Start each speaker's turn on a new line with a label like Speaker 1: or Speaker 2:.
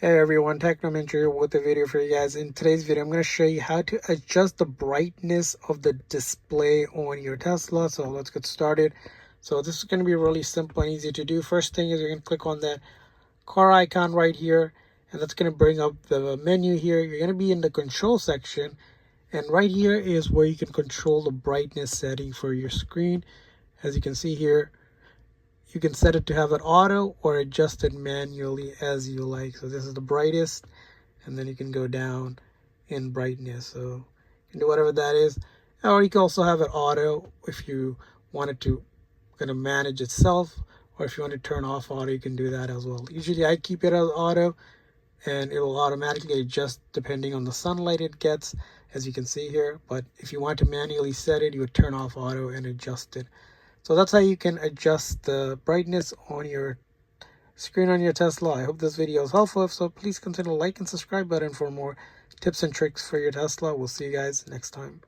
Speaker 1: Hey everyone, Technomentary here with a video for you guys. In today's video, I'm going to show you how to adjust the brightness of the display on your Tesla. So let's get started. So this is going to be really simple and easy to do. First thing is you're going to click on that car icon right here, and that's going to bring up the menu here. You're going to be in the control section, and right here is where you can control the brightness setting for your screen. As you can see here, you can set it to have it auto or adjust it manually as you like. So this is the brightest, and then you can go down in brightness. So you can do whatever that is. Or you can also have it auto if you wanted to kind of manage itself, or if you want to turn off auto, you can do that as well. Usually I keep it as auto, and it will automatically adjust depending on the sunlight it gets, as you can see here. But if you want to manually set it, you would turn off auto and adjust it. So that's how you can adjust the brightness on your screen on your Tesla. I hope this video is helpful. If so, please consider the like and subscribe button for more tips and tricks for your Tesla. We'll see you guys next time.